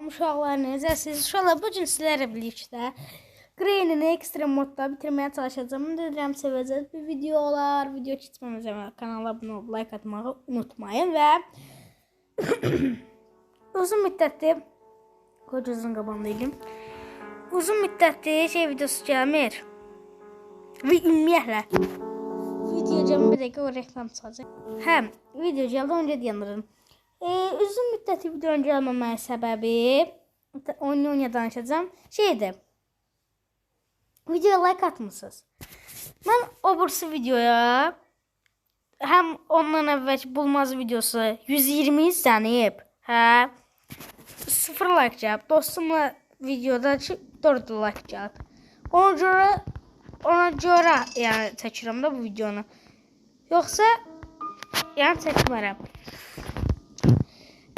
Uşaqlar necəsiz? Uşaqlar bu gün sizlərlə birlikdə Grey'nin ekstrem modda bitirməyə çalışacağım. Deyirəm sevəcəz bir videolar. Video keçməmizə kanala abunə olub like atmağı unutmayın və uzun müddətli qocuzun qabağında edim. Uzun müddətli videosu gəlmir. Və ümumiyyətlə video gəlmir, bir dəqiqə o reklam çıxacaq. Hə, video gəldi, onca deyəndirim. Uzun müddətli videonun gəlməməyə səbəbi oyun danışacağım. Şeydir. Videoya like atmısınız. Mən o bursu videoya həm ondan əvvəlki bulmaz videosu 120 izlənib. Hə. 0 like gəlib. Dostumla videoda 4 like gəlib. Ona görə yəni çəkirəm də bu videonu. Yoxsa yəni çəkmərəm.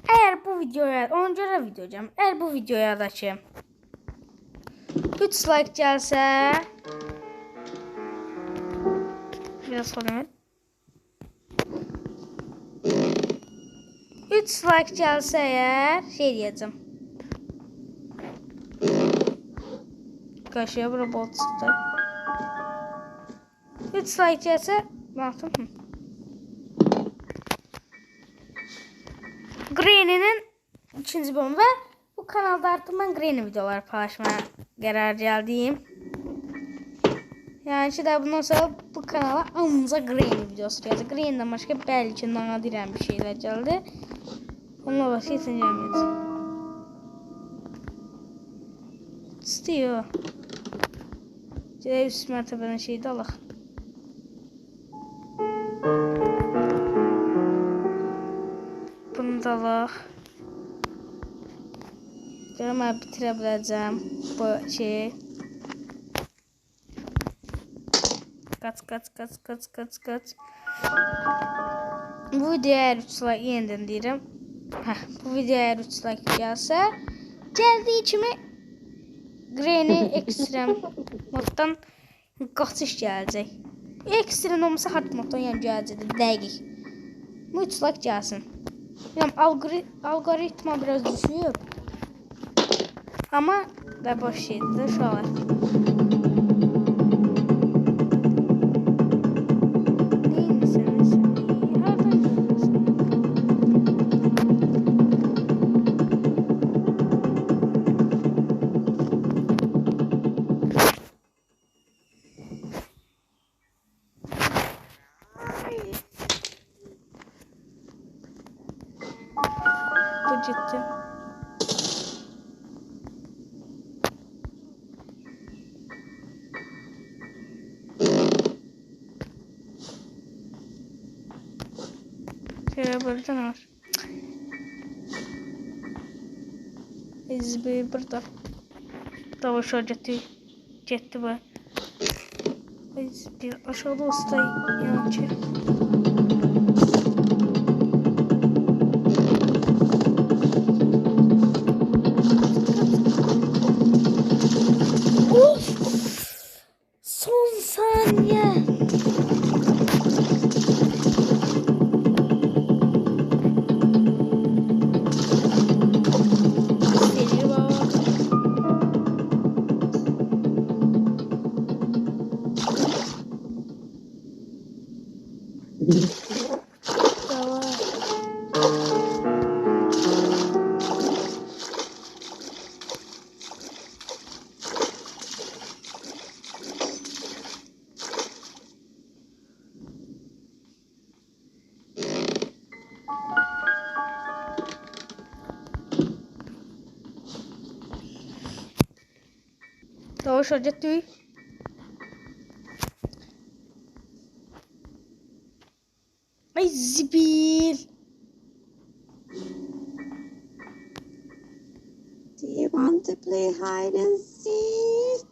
Əgər bu videoya, ona görə video gələm. Əgər bu videoya da ki 3 like gəlsə, biraz sonra 3 like gəlsə əgər şey deyəcəm. Qaşıya bura bol çıxdı. 3 like gəlsə, baxdım. Grey'nin ikinci bölümü və bu kanalda artıq mən Grey'nin videoları paylaşmaya qərar gəldim. Yəni ki, bundan sonra bu kanala ancaq Grey'nin videosu gələcək. Grey'dən başqa bəlkə nadirən bir şeylər gəldi. Onunla başqa heç nə gəlməyəcək. İstəyir. Gələk üst mərtəbədən şeyi də alaq. Bunu da alaq. Görəm, mən bitirə biləcəm bu şeyi. Qaç. Bu videoya 3 like yenidən deyirəm. Bu videoya 3 like gəlsə, gəldiyi kimi Grey'nin ekstrem moddan qaçış gələcək. Ekstrem olmasa hard moddan yəni gələcək dəqiq. Bu 3 like gəlsin. Bilmem, algoritma biraz düşüyor. Ama da boş şeydir şu an. Bu ciddi. Şöyle buradan var. İzbi burada. Daha aşağı gitti bu. İzbi aşağıda olsa yani ki. Son saniye. Hoş olacak. Ay zibil. Do you want to play hide and seek?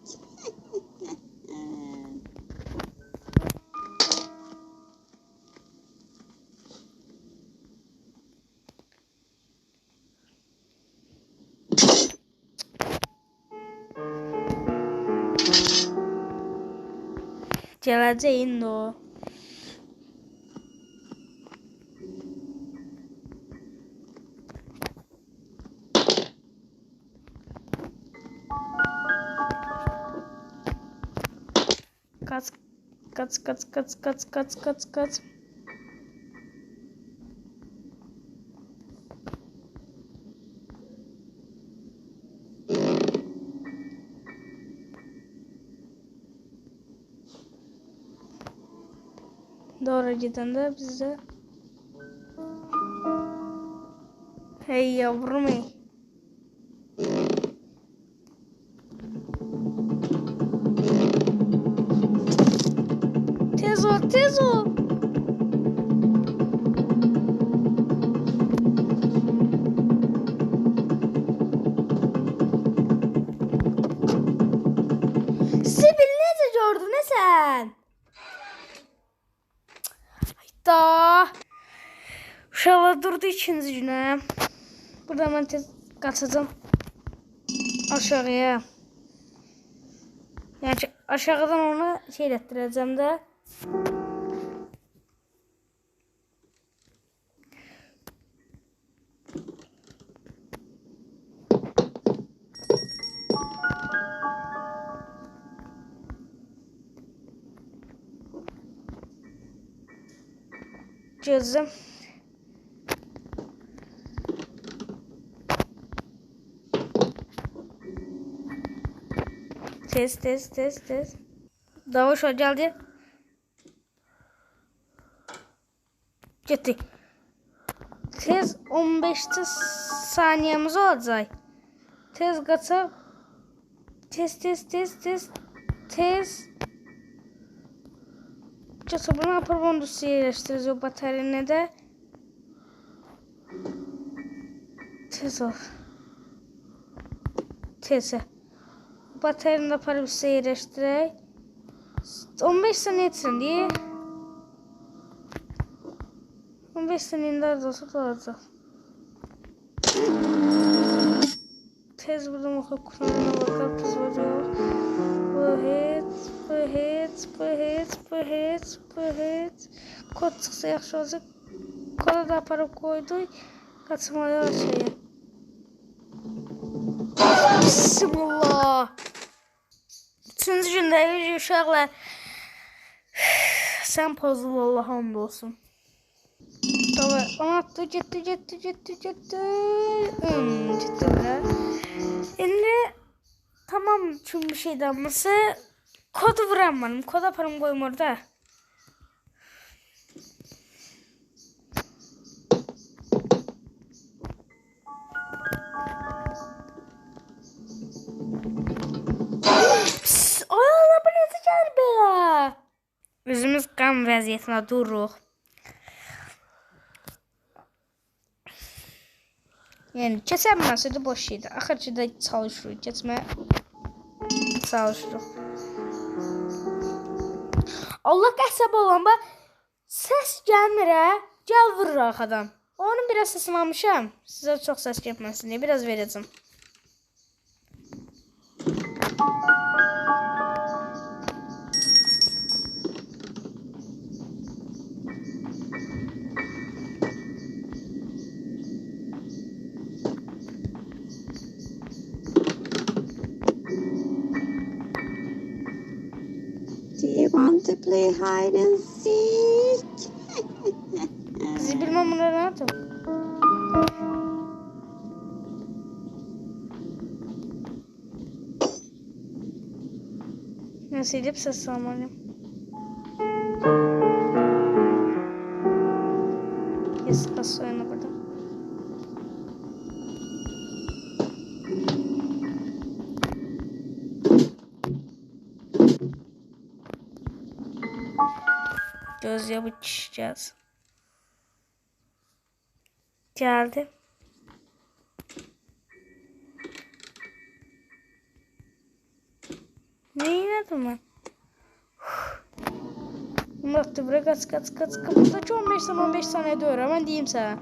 Geleceğin o. Kaç. Kaç kaç kaç kaç kaç kaç kaç. Doğru giden de bize. Hey yavrum hey. Tez ol tez ol. Sibil ne gördün ne sen? Hayda. Uşaqlar durdu ikinci günə. Burada mən tez qaçacağım aşağıya. Yəni ki, aşağıdan onu şey etdirəcəm də. Gözüm. Tez tez tez tez. Davuş o geldi. Gitti. Tez 15 saniyemiz olacak. Tez kaça. Tez tez tez tez. Tez. Geçe bunu yapar bunu yerleştiririz o bataryayı da. Tez ol. Tez. Bataryayı da parı yerleştirək. 15 saniye etsin diye. 15 saniyenin daha olsa da olacak. Tez buradan okul kuralına bakar kız var yok. Bu hit. Kod çıksa yaxşı olacak. Kodu da aparıp koyduk. Kaçmalı var şeye. Bismillah. Üçüncü günde uşaqlar. Sen pozul Allah hamd olsun. Tamam, anlattı gitti. Gitti bile. Şimdi tamam çünkü bir şey damlası. Kodu vuramam. Kod yaparım koyayım orada. Ay Allah bu ne sıçar be. Özümüz qan vəziyyətinə dururuq. Yəni keçənməsədə boş şeydir. Axırcıda çalışırıq, keçmə çalışırıq. Allah qəsəb olamba səs gəlmir hə? Gəl vurur arxadan. Onun biraz səsini almışam. Sizə çox səs gəlməsin deyə biraz verəcəm. Do you want to play hide and seek? Sizi bilmem bunları ne yaptım. Nasıl edip ses almalıyım. Yes, pas oyunu burada. Göz yapacağız. Geldi. Ne inadım ben? Murat da buraya kaç. Kapıdaki 15 saniye doğru hemen diyeyim sana.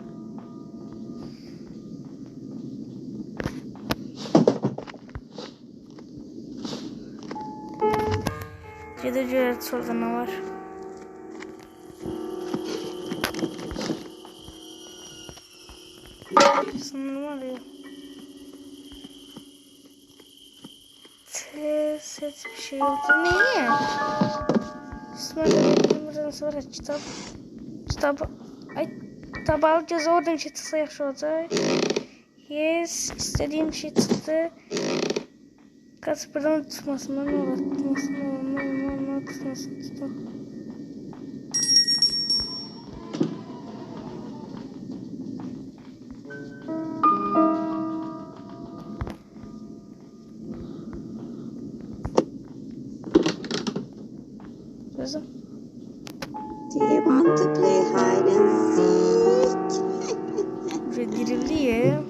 Cedece solda ne var? Sanırım var ya. Ses bir şey oldu. Ne? Buradan sonra kitap ay kitap alacağız, oradan şey çıksa yaxşı olacak. Yes, istediğim şey çıktı. Kaç buradan tutmasın, ne olur tutmasın, ne olur tutmasın. Kızım. Do you want to play hide and seek? Buraya girildi ya.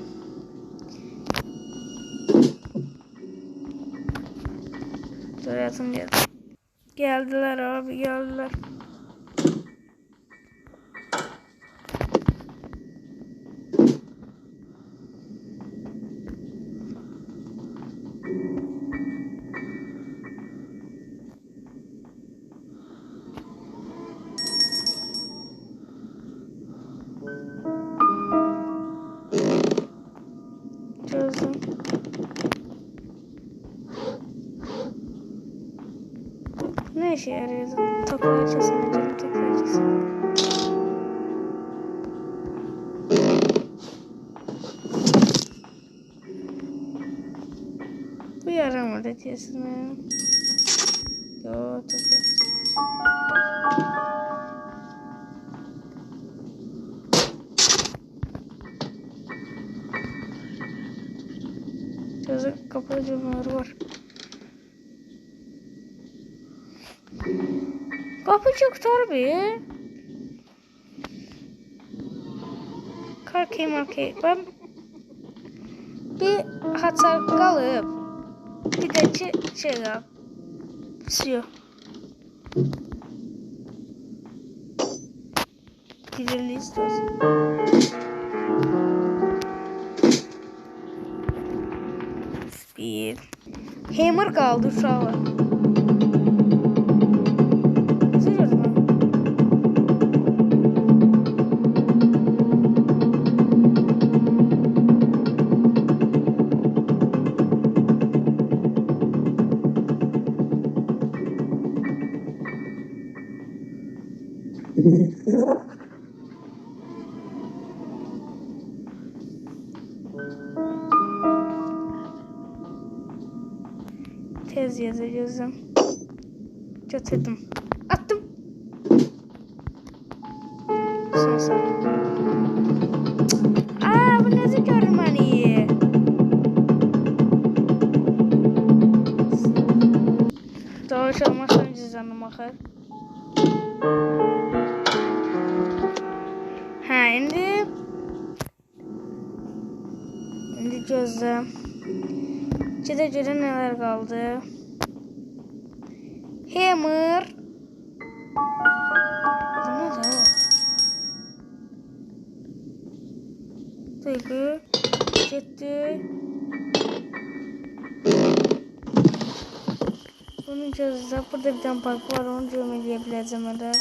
Dur yatın geldi. Geldiler abi, geldiler. Çözdüm. Ne işe yarıyor? Taklayacağız. Taklayacağız. Bu yaramadı diyorsun ya. Yo, tabii. Çözük kapalı cümleleri var. Kapı çok dar bir. Kalkayım. Ben bir hata kalıp bir de şey yap. Suyu. Gidelim istiyorsun. Bir. Hammer kaldı şu an. Tez yazacağım. Çatırdım. Attım. Sonra. Bu nasıl Germany? Dolaşalım aşağı cüzdanım akar. Şimdi gözlem. Cide neler kaldı? Hammer. Bu ne de? Duygu. Ciddi. Bunun gözde. Burada bir tane park var. Onu görmeleyebileceğim öyle.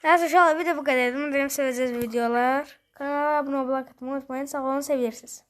Neyse şu an video bu kadar. Umarım seveceğiz videolar. Kanala abone olmayı unutmayın. Sağ olun, seviyorsunuz.